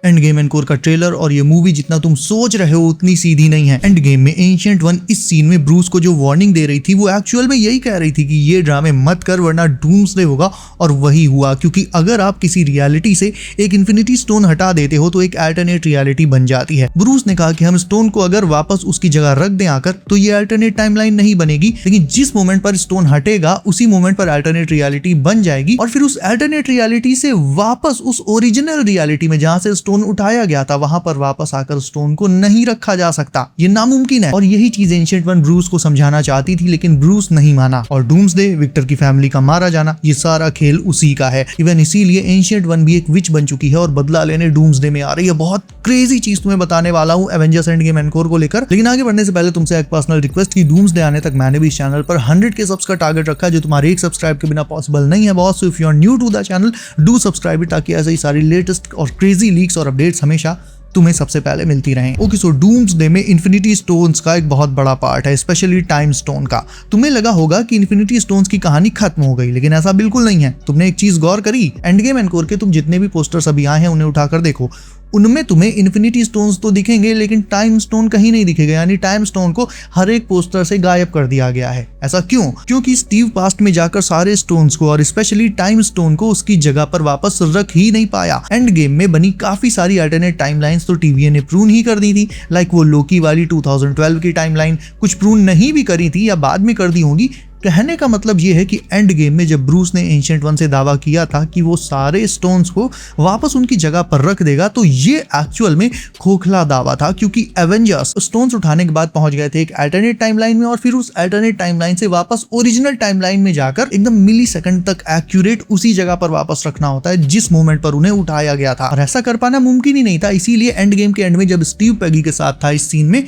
End game encore का trailer और ये मूवी जितना तुम सोच रहे हो उतनी सीधी नहीं है। एंड गेम में एंशिएंट वन इस सीन में ब्रूस को जो वार्निंग दे रही थी वो एक्चुअल में यही कह रही थी कि ये ड्रामे मत कर वरना डूम्सडे होगा, और वही हुआ। क्योंकि अगर आप किसी रियलिटी से एक इन्फिनिटी स्टोन हटा देते हो तो एक अल्टरनेट रियलिटी बन जाती है। ब्रूस ने कहा कि हम स्टोन को अगर वापस उसकी जगह रख दें आकर तो ये अल्टरनेट टाइमलाइन नहीं बनेगी, लेकिन जिस मोमेंट पर स्टोन हटेगा उसी मोमेंट पर अल्टरनेट रियलिटी बन जाएगी, और फिर उस अल्टरनेट रियलिटी से वापस उस ओरिजिनल रियलिटी में जहां से स्टोन उठाया गया था वहां पर वापस आकर स्टोन को नहीं रखा जा सकता। ये नामुमकिन है। और यही चीज एंशिएंट वन ब्रूस को समझाना चाहती थी, लेकिन ब्रूस नहीं माना। और डूम्सडे, विक्टर की फैमिली का मारा जाना, ये सारा खेल उसी का है। इवन इसीलिए एंशिएंट वन भी एक विच बन चुकी है और बदला लेने डूम्सडे में आ रही है। बहुत क्रेजी चीज तुम्हें बताने वाला हूं एवेंजर्स एंड गेम एनकोर को लेकर। लेकिन आगे बढ़ने से पहले तुमसे एक पर्सनल रिक्वेस्ट की डूम्सडे आने तक मैंने भी इस चैनल पर 100 के सब्स का टारगेट रखा है, जो तुम्हारे एक सब्सक्राइब के बिना पॉसिबल नहीं है boss. So if you are new to the channel do subscribe it, ताकि ऐसे ही सारी लेटेस्ट और क्रेजी लीक्स और अपडेट्स हमेशा तुम्हें सबसे पहले मिलती रहें। ओके, सो डूम्सडे में इन्फिनिटी स्टोन्स का एक बहुत बड़ा पार्ट है, स्पेशली टाइम स्टोन का। तुम्हें लगा होगा कि इन्फिनिटी स्टोन्स की कहानी खत्म हो गई, लेकिन ऐसा बिल्कुल नहीं है। तुमने एक चीज गौर करी, एंड गेम एनकोर के तुम जितने भी पोस्टर्स अभी आए हैं उन्हें उठाकर देखो, उनमें तुम्हें इन्फिनिटी स्टोन्स तो दिखेंगे लेकिन टाइम स्टोन कहीं नहीं दिखेगा। यानी टाइम स्टोन को हर एक पोस्टर से गायब कर दिया गया है। ऐसा क्यों? क्योंकि स्टीव पास्ट में जाकर सारे स्टोन्स को और स्पेशली टाइम स्टोन को उसकी जगह पर वापस रख ही नहीं पाया। एंड गेम में बनी काफी सारी अल्टरनेट टाइमलाइंस तो टीवीए ने प्रून ही कर दी थी, लाइक वो लोकी वाली 2012 की टाइमलाइन कुछ प्रून नहीं भी करी थी या बाद में कर दी होंगी। कहने का मतलब ये है कि एंड गेम में जब ब्रूस ने एंशिएंट वन से दावा किया था कि वो सारे स्टोन्स को वापस उनकी जगह पर रख देगा, तो ये एक्चुअल में खोखला दावा था। क्योंकि एवेंजर्स स्टोन्स उठाने के बाद पहुंच गए थे एक अल्टरनेट टाइमलाइन में, और फिर उस अल्टरनेट टाइमलाइन से वापस ओरिजिनल टाइमलाइन में जाकर एकदम मिली सेकंड तक एक्यूरेट उसी जगह पर वापस रखना होता है जिस मोमेंट पर उन्हें उठाया गया था। और ऐसा कर पाना मुमकिन ही नहीं था। इसीलिए एंड गेम के एंड में जब स्टीव पेगी के साथ था इस सीन में,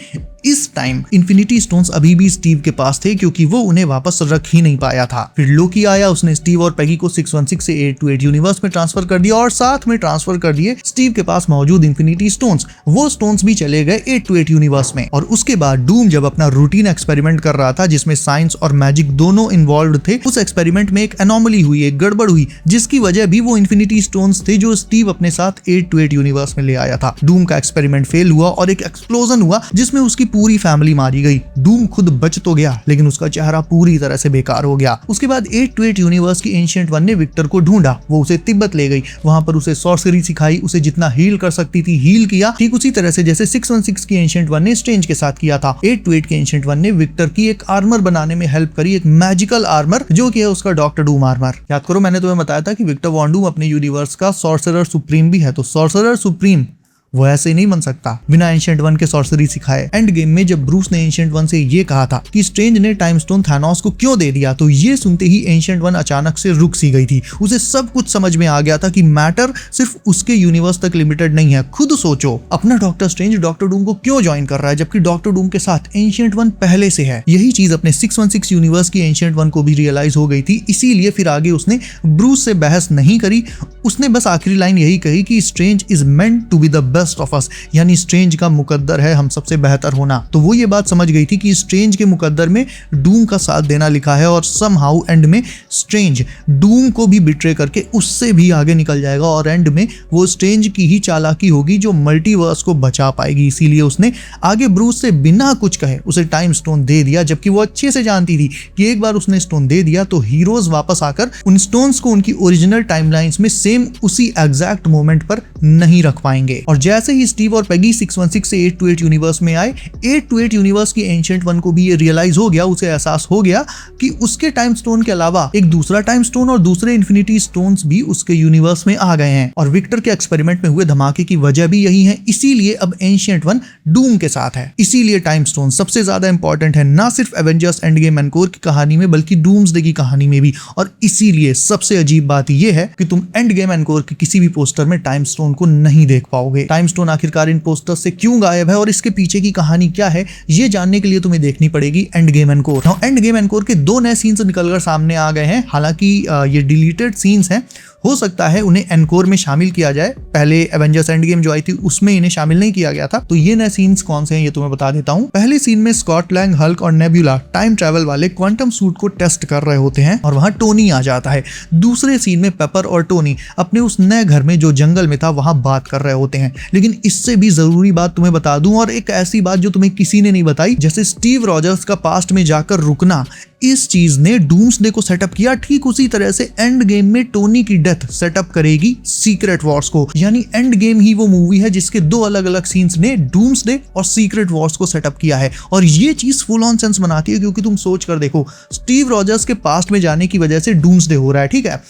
इस टाइम इन्फिनिटी स्टोन्स अभी भी स्टीव के पास थे, क्योंकि वो उन्हें वापस रख ही नहीं पाया था। फिर लोकी आया, उसने स्टीव और पेगी को 616 से 828 यूनिवर्स में ट्रांसफर कर दिया, और साथ में ट्रांसफर कर दिए स्टीव के पास मौजूद इन्फिनिटी स्टोन्स। वो स्टोन्स भी चले गए 828 यूनिवर्स में। और उसके बाद डूम जब अपना रूटीन एक्सपेरिमेंट कर रहा था जिसमें साइंस और मैजिक दोनों इन्वॉल्व थे, उस एक्सपेरिमेंट में एक एनोमली हुई, एक गड़बड़ हुई, जिसकी वजह भी वो इन्फिनिटी स्टोन्स थे जो स्टीव अपने साथ 828 यूनिवर्स में ले आया था। डूम का एक्सपेरिमेंट फेल हुआ और एक एक्सप्लोजन हुआ जिसमें उसकी पूरी फैमिली मारी गई। डूम खुद बच तो गया, लेकिन उसका चेहरा पूरी तरह से बेकार हो गया। उसके बाद 828 यूनिवर्स की एंशिएंट वन ने विक्टर को ढूंढा, वो उसे तिब्बत ले गई, वहां पर उसे सॉर्सरी सिखाई, उसे जितना हील कर सकती थी हील किया, ठीक उसी तरह से जैसे 616 की एंशिएंट वन ने स्ट्रेंज के साथ किया था। 828 की एंशिएंट वन ने विक्टर की एक आर्मर बनाने में हेल्प करी, एक मैजिकल आर्मर जो कि है उसका डॉक्टर डूम आर्मर। याद करो, मैंने तुम्हें बताया था कि विक्टर वॉन डूम अपने यूनिवर्स का सॉर्सरर सुप्रीम भी है, तो सॉर्सरर सुप्रीम वो ऐसे नहीं बन सकता बिना एंशिएंट वन के सॉर्सरी सिखाए। एंड गेम में जब ब्रूस ने एंशिएंट वन से ये कहा था कि स्ट्रेंज ने टाइम स्टोन थानोस को क्यों दे दिया, तो ये सुनते ही एंशिएंट वन अचानक से रुक सी गई थी। उसे सब कुछ समझ में आ गया था कि मैटर सिर्फ उसके यूनिवर्स तक लिमिटेड नहीं है। खुद सोचो, अपना डॉक्टर स्ट्रेंज डॉक्टर डूम को क्यों ज्वाइन कर रहा है जबकि डॉक्टर डूम के साथ एंशिएंट वन पहले से है। यही चीज अपने 616 यूनिवर्स की एंशिएंट वन को भी रियलाइज हो गई थी। इसीलिए फिर आगे उसने ब्रूस से बहस नहीं करी, उसने बस आखिरी लाइन यही कही कि strange is meant to be the best of us, यानी स्ट्रेंज का मुकद्दर है हम सबसे बेहतर होना। तो वो ये बात समझ गई थी कि स्ट्रेंज के मुकद्दर में डूम का साथ देना लिखा है, और समहाउ एंड में स्ट्रेंज डूम को भी बिट्रे करके उससे भी आगे निकल जाएगा, और एंड में वो स्ट्रेंज की ही चालाकी होगी जो मल्टीवर्स को बचा पाएगी। इसीलिए उसने आगे ब्रूस से बिना कुछ कहे उसे टाइम स्टोन दे दिया, जबकि वो अच्छे से जानती थी कि एक बार उसने स्टोन दे दिया तो हीरोज वापस आकर उन स्टोन्स को उनकी ओरिजिनल टाइमलाइंस में सेम उसी एग्जैक्ट मोमेंट पर नहीं रख पाएंगे। और जैसे ही स्टीव और पेगी 616 से 828 यूनिवर्स में आए, 828 यूनिवर्स की एंशिएंट वन को भी ये रियलाइज हो गया, उसे एहसास हो गया कि उसके टाइम स्टोन के अलावा एक दूसरा टाइम स्टोन और दूसरे इन्फिनिटी स्टोन्स भी उसके यूनिवर्स में आ गए हैं। और विक्टर के एक्सपेरिमेंट में हुए धमाके की वजह भी यही है। इसीलिए अब एंशिएंट वन डूम के साथ है। इसीलिए टाइम स्टोन सबसे ज्यादा इंपॉर्टेंट है, ना सिर्फ एवेंजर्स एंड गेम एनकोर की कहानी में बल्कि डूम्सडे की कहानी में भी। और इसीलिए सबसे अजीब बात यह है कि तुम एंड गेम एनकोर के किसी भी पोस्टर में टाइम स्टोन को नहीं देख पाओगे। टाइम स्टोन आखिरकार इन पोस्टर से क्यों गायब है और इसके पीछे की कहानी क्या है, ये जानने के लिए तुम्हें देखनी पड़ेगी end game encore. End game encore के 2 नए सीन्स निकलकर सामने आ गए हैं। हालांकि ये डिलीटेड सीन्स हैं, हो सकता है उन्हें एनकोर में शामिल किया जाए। पहले एवेंजर्स एंड गेम जो आई थी उसमें इन्हें शामिल नहीं किया गया था। तो ये नए सीन्स कौन से हैं ये तुम्हें बता देता हूँ। पहले सीन में स्कॉट लैंग, हल्क और नेबुला टाइम ट्रैवल वाले क्वांटम सूट को टेस्ट कर रहे होते हैं और वहां टोनी आ जाता है। दूसरे सीन में पेपर और टोनी अपने उस नए घर में जो जंगल में था वहां बात कर रहे होते हैं। लेकिन इससे भी जरूरी बात तुम्हें बता दूं, और एक ऐसी बात जो तुम्हें किसी ने नहीं बताई, जैसे स्टीव रॉजर्स का पास्ट में जाकर रुकना, इस चीज ने डूम्सडे को सेटअप किया। ठीक उसी तरह से एंड गेम में टोनी की डेथ सेटअप करेगी सीक्रेट वॉर्स को। यानी एंड गेम ही वो मूवी है जिसके दो अलग अलग सीन्स ने डूम्सडे और सीक्रेट वॉर्स को सेटअप किया है। और ये चीज फुल ऑन सेंस बनाती है, क्योंकि तुम सोच कर देखो, स्टीव रॉजर्स के पास्ट में जाने की वजह से डूम्सडे हो रहा है, ठीक है,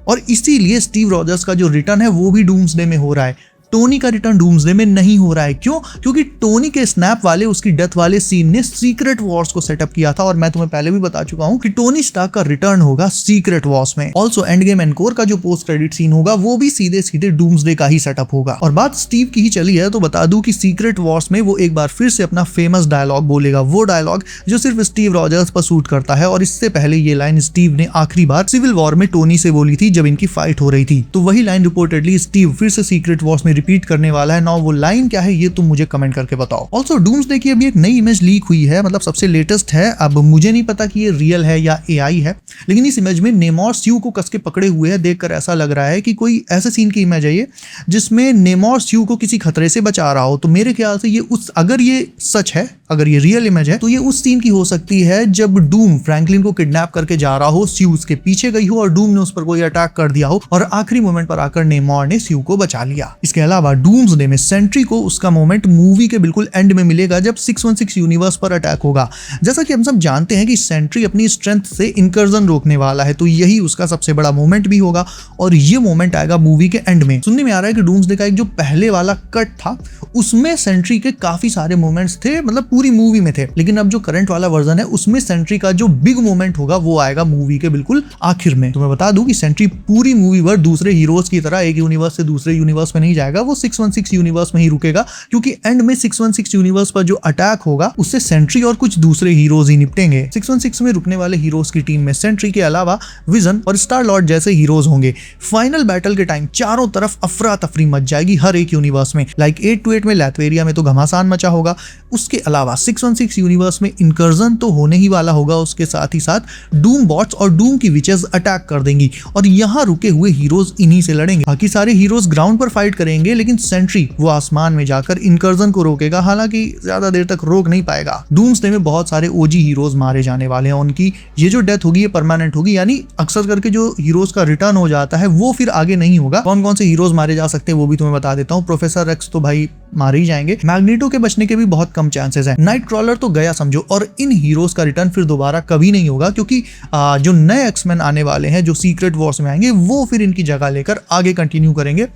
और इसीलिए स्टीव रॉजर्स का जो रिटर्न है वो भी डूम्सडे में हो रहा है। टोनी का रिटर्न डूम्सडे में नहीं हो रहा है। क्यों? क्योंकि टोनी के स्नैप वाले, उसकी डेथ वाले सीन ने सीक्रेट वॉर्स को सेटअप किया था। और मैं तुम्हें पहले भी बता चुका हूं कि टोनी स्टार्क का रिटर्न होगा सीक्रेट वॉर्स में। ऑल्सो एंड गेम एनकोर का जो पोस्ट क्रेडिट सीन होगा वो भी सीधे सीधे डूम्सडे का ही सेटअप होगा। और बात स्टीव की ही चली है तो बता दूं कि सीक्रेट वॉर्स में वो एक बार फिर से अपना फेमस डायलॉग बोलेगा, वो डायलॉग जो सिर्फ स्टीव रॉजर्स पर सूट करता है। और इससे पहले ये लाइन स्टीव ने आखिरी बार सिविल वॉर में टोनी से बोली थी जब इनकी फाइट हो रही थी। तो वही लाइन रिपोर्टेडली स्टीव फिर से सीक्रेट वॉर्स में रिपीट करने वाला है। नाउ वो लाइन क्या है ये तुम मुझे कमेंट करके बताओ। ऑल्सो डूम्सडे की अभी एक नई इमेज लीक हुई है, मतलब सबसे लेटेस्ट है। अब मुझे नहीं पता कि ये रियल है या एआई है, लेकिन इस इमेज में नेमोर स्यू को कसके पकड़े हुए है। देखकर ऐसा लग रहा है कि कोई ऐसे सीन की इमेज है ये जिसमें नेमोर स्यू को किसी खतरे से बचा रहा हो। तो मेरे ख्याल से ये अगर ये सच है, अगर ये रियल इमेज है, तो ये उस सीन की हो सकती है जब डूम फ्रैंकलिन को किडनैप करके जा रहा हो, स्यू उसके पीछे गई हो और डूम ने उस पर कोई अटैक कर दिया हो और आखिरी मोमेंट पर आकर नेमोर ने स्यू को बचा लिया। इसके अलावा डूम्सडे में सेंट्री को उसका मोमेंट मूवी के बिल्कुल एंड में मिलेगा जब 616 यूनिवर्स पर अटैक होगा। जैसा कि हम सब जानते हैं कि सेंट्री अपनी स्ट्रेंथ से इंकर्जन रोकने वाला है, तो यही उसका सबसे बड़ा मोमेंट भी होगा और ये मोमेंट आएगा मूवी के एंड में। सुनने में आ रहा है कि डूम्सडे का एक जो पहले वाला कट था उसमें सेंट्री के काफी सारे मोमेंट्स थे, मतलब पूरी मूवी में थे। लेकिन अब जो करंट वाला वर्जन है उसमें सेंट्री का जो बिग मोमेंट होगा वो आएगा मूवी के बिल्कुल आखिर में। तो मैं बता दूं कि सेंट्री पूरी मूवी भर दूसरे हीरोज की तरह एक यूनिवर्स से दूसरे यूनिवर्स में नहीं जाएगा, वो 616 यूनिवर्स में ही रुकेगा, क्योंकि एंड में 616 यूनिवर्स पर जो अटैक होगा उससे सेंट्री और कुछ दूसरे हीरोज ही निपटेंगे। 616 में रुकने वाले हीरोज की टीम में सेंट्री के अलावा विजन और स्टार लॉर्ड जैसे हीरोज होंगे। फाइनल बैटल के टाइम चारों तरफ अफरा तफरी मच जाएगी हर एक यूनिवर्स में। लाइक 828 में लैथवेरिया में तो घमासान मचा होगा। उसके अलावा 616 यूनिवर्स में इंकर्जन तो होने ही वाला होगा, उसके साथ ही साथ डूम बॉट्स और डूम की विचेस अटैक कर देंगी और यहाँ रुके हुए हीरोज इन्हीं से लड़ेंगे। बाकी सारे हीरोज ग्राउंड पर फाइट करेंगे, लेकिन सेंट्री वो आसमान में जाकर इंकर्जन को रोकेगा, हालांकि ज्यादा देर तक रोक नहीं पाएगा। डूम्सडे में बहुत सारे ओजी हीरोज मारे जाने वाले हैं, उनकी ये जो डेथ होगी ये परमानेंट होगी, यानी अक्सर करके जो हीरोज का रिटर्न हो जाता है वो फिर आगे नहीं होगा। कौन कौन से हीरोज मारे जा सकते हैं वो भी तुम्हें बता देता हूँ। प्रोफेसर एक्स तो भाई मारे ही जाएंगे, मैग्नेटो के बचने के भी बहुत कम चांसेस हैं, नाइट क्रॉलर तो गया समझो, और इन हीरोज का रिटर्न फिर दोबारा कभी नहीं होगा, क्योंकि जो नए एक्समैन आने वाले हैं जो सीक्रेट वॉर्स में आएंगे वो फिर इनकी जगह लेकर आगे कंटिन्यू करेंगे।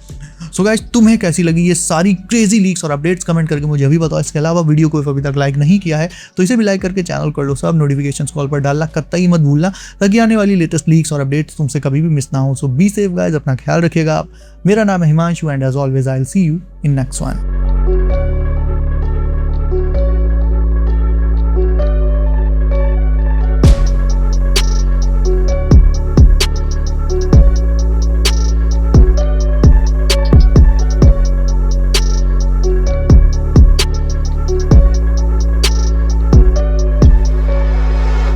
सो गाइस, तुम्हें कैसी लगी ये सारी क्रेजी लीक्स और अपडेट्स कमेंट करके मुझे अभी बताओ। इसके अलावा वीडियो को अभी तक लाइक नहीं किया है तो इसे भी लाइक करके चैनल कर लो, सब नोटिफिकेशंस कॉल पर डालना कतई मत भूलना, ताकि आने वाली लेटेस्ट लीक्स और अपडेट्स तुमसे कभी भी मिस ना हो। सो बी सेफ गाइस, अपना ख्याल रखिएगा। मेरा नाम है Himanshu and as always I will see you in next one.